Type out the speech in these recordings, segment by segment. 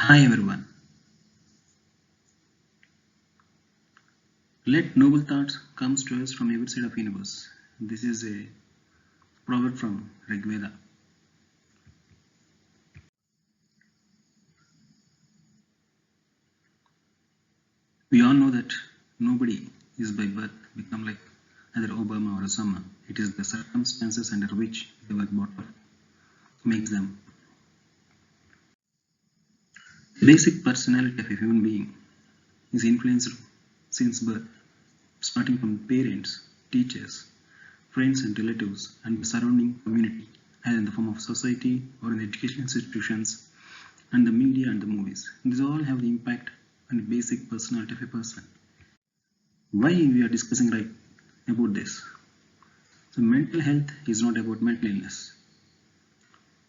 Hi everyone. Let noble thoughts come to us from every side of universe. This is a proverb from Rig Veda. We all know that nobody is by birth become like either Obama or Osama. It is the circumstances under which they were brought up makes them. The basic personality of a human being is influenced since birth, starting from parents, teachers, friends and relatives, and the surrounding community, either in the form of society or in the education institutions and the media and the movies. These all have the impact on the basic personality of a person. Why we are discussing right about this? So mental health is not about mental illness.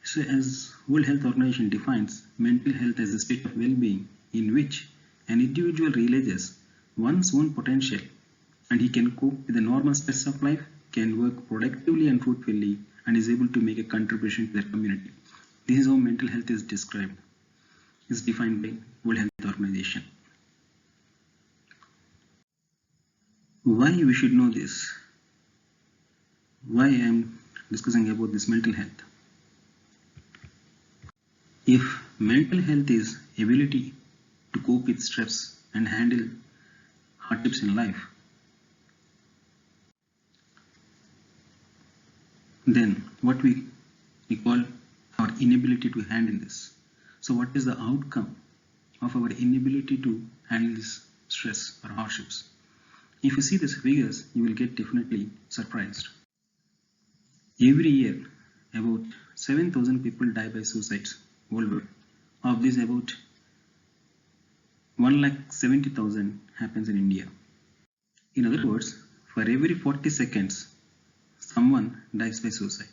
So as World Health Organization defines mental health as a state of well-being in which an individual realizes one's own potential and he can cope with the normal stress of life, can work productively and fruitfully, and is able to make a contribution to their community. This is how mental health is described. Is defined by World Health Organization. Why we should know this? Why I am discussing about this mental health? If mental health is ability to cope with stress and handle hardships in life, then what we call our inability to handle this. So what is the outcome of our inability to handle this stress or hardships? If you see these figures, you will get definitely surprised. Every year, about 7,000 people die by suicides worldwide. Of these, about 1,70,000 happens in India. In other words, for every 40 seconds, someone dies by suicide.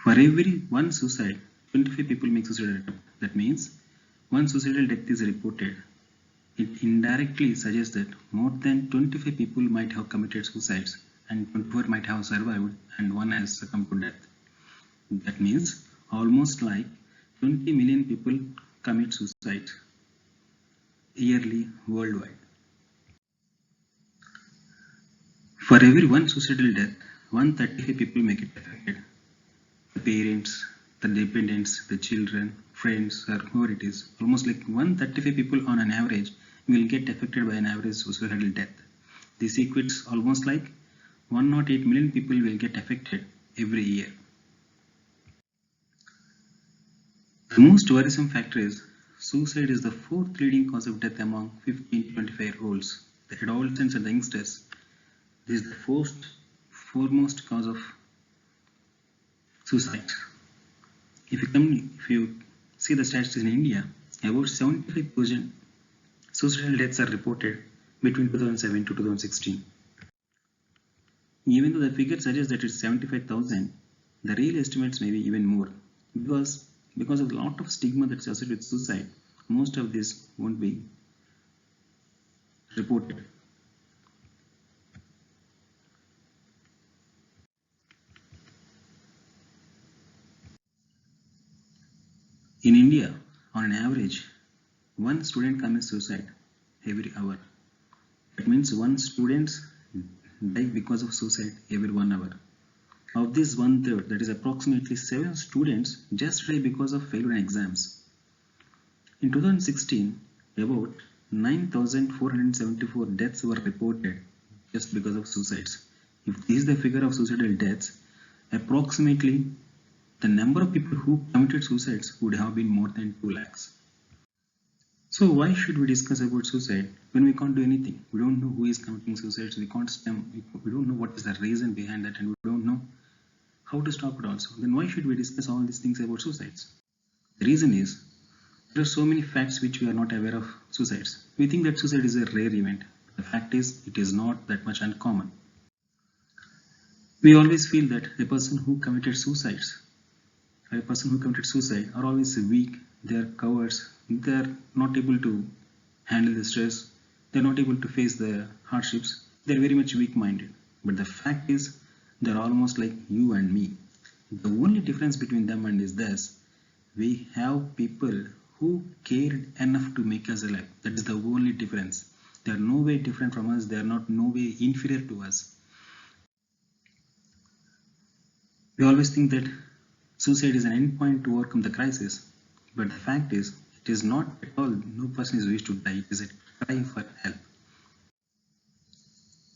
For every one suicide, 25 people make suicidal attempt. That means one suicidal death is reported. It indirectly suggests that more than 25 people might have committed suicides and 24 might have survived and one has succumbed to death. That means almost like 20 million people commit suicide yearly worldwide. For every one suicidal death, 135 people make it affected. The parents, the dependents, the children, friends, or whoever it is, almost like 135 people on an average will get affected by an average suicidal death. This equates almost like 108 million people will get affected every year. The most worrisome factor is suicide is the fourth leading cause of death among 15 to 25-year-olds. The adolescents and the youngsters. This is the foremost cause of suicide. If you see the statistics in India, about 75% suicidal deaths are reported between 2007 to 2016. Even though the figure suggests that it's 75,000, the real estimates may be even more because of a lot of stigma that's associated with suicide. Most of this won't be reported. In India, on an average, one student commits suicide every hour. That means one student dies because of suicide every 1 hour. Of this 1/3, that is approximately 7 students just die because of failure in exams. In 2016, about 9,474 deaths were reported just because of suicides. If this is the figure of suicidal deaths, approximately the number of people who committed suicides would have been more than 2 lakhs. So why should we discuss about suicide when we can't do anything? We don't know who is committing suicides. We don't know what is the reason behind that, and we don't know how to stop it also. Then why should we discuss all these things about suicides? The reason is there are so many facts which we are not aware of suicides. We think that suicide is a rare event. The fact is it is not that much uncommon. We always feel that a person who committed suicides are always weak, they are cowards, they are not able to handle the stress, they are not able to face the hardships, they are very much weak-minded. But the fact is, they are almost like you and me. The only difference between them and is this, We have people who cared enough to make us alive. That is the only difference. They are no way different from us. They are not no way inferior to us. We always think that suicide is an endpoint to overcome the crisis, but the fact is, it is not at all. No person is wished to die. It is a cry for help.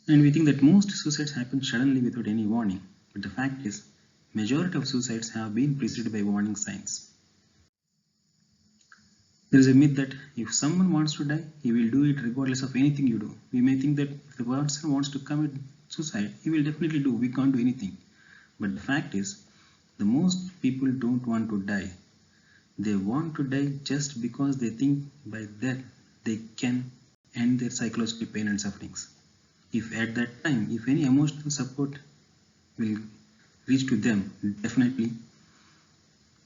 And we think that most suicides happen suddenly without any warning, but the fact is, majority of suicides have been preceded by warning signs. There is a myth that if someone wants to die, he will do it regardless of anything you do. We may think that if the person wants to commit suicide, he will definitely do. We can't do anything. But the fact is, the most people don't want to die. They want to die just because they think by that they can end their psychological pain and sufferings. If at that time, if any emotional support will reach to them, definitely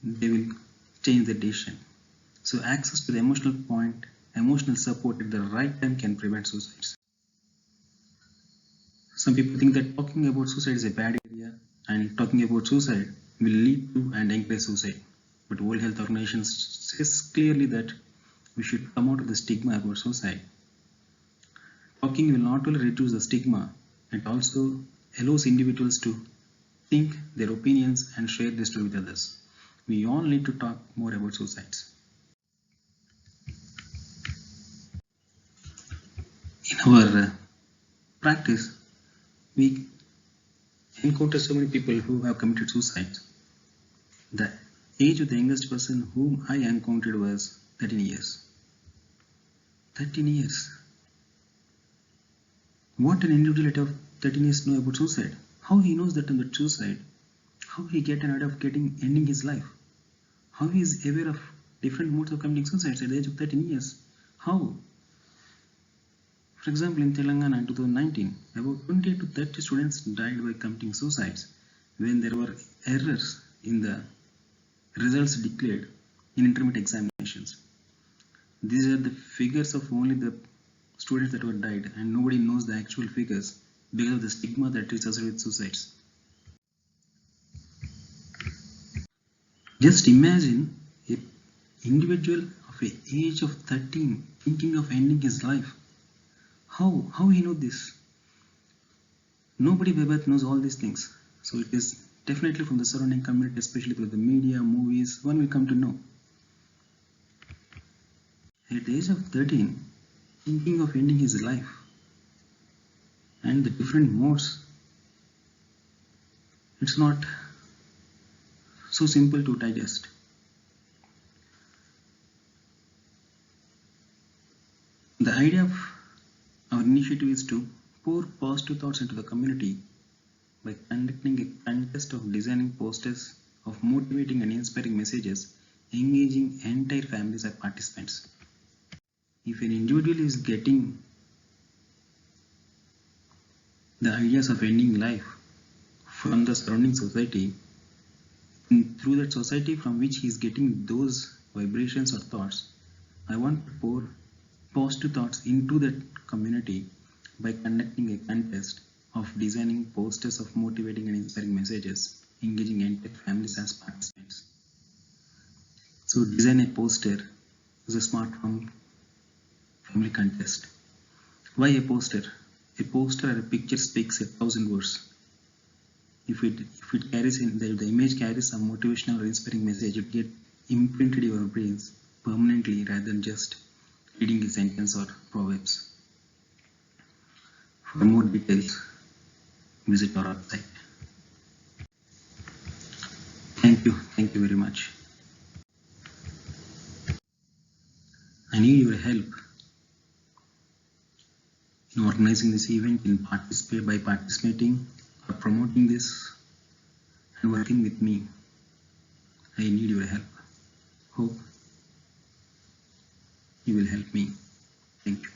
they will change their decision. So access to the emotional support at the right time can prevent suicides. Some people think that talking about suicide is a bad idea and talking about suicide will lead to and encourage suicide. But World Health Organization says clearly that we should come out of the stigma about suicide. Talking will not only reduce the stigma, it also allows individuals to think their opinions and share this story with others. We all need to talk more about suicides. In our practice, we encounter so many people who have committed suicide. The age of the youngest person whom I encountered was 13 years. 13 years. What an individual at 13 years know about suicide? How he knows that about suicide? How he get an idea of ending his life? How he is aware of different modes of committing suicide at the age of 13 years? How? For example, in Telangana in 2019, about 20 to 30 students died by committing suicides when there were errors in the results declared in intermediate examinations. These are the figures of only the students that were died, and nobody knows the actual figures because of the stigma that is associated with suicides. Just imagine an individual of the age of 13 thinking of ending his life. How he know this? Nobody by birth knows all these things. So it is definitely from the surrounding community, especially through the media, movies, one will come to know. At the age of 13, thinking of ending his life and the different modes, it's not so simple to digest. The idea of our initiative is to pour positive thoughts into the community by conducting a contest of designing posters of motivating and inspiring messages, engaging entire families as participants. If an individual is getting the ideas of ending life from the surrounding society, through that society from which he is getting those vibrations or thoughts, I want to pour positive thoughts into that community by conducting a contest of designing posters of motivating and inspiring messages, engaging entire families as participants. So design a poster is a smartphone family contest. Why a poster? A poster or a picture speaks 1,000 words. If it carries in the image carries some motivational or inspiring message, it gets imprinted in your brains permanently rather than just reading a sentence or proverbs. For more details, visit our website. Thank you very much. I need your help in organizing this event by participating or promoting this and working with me. I need your help. Hope you will help me. Thank you.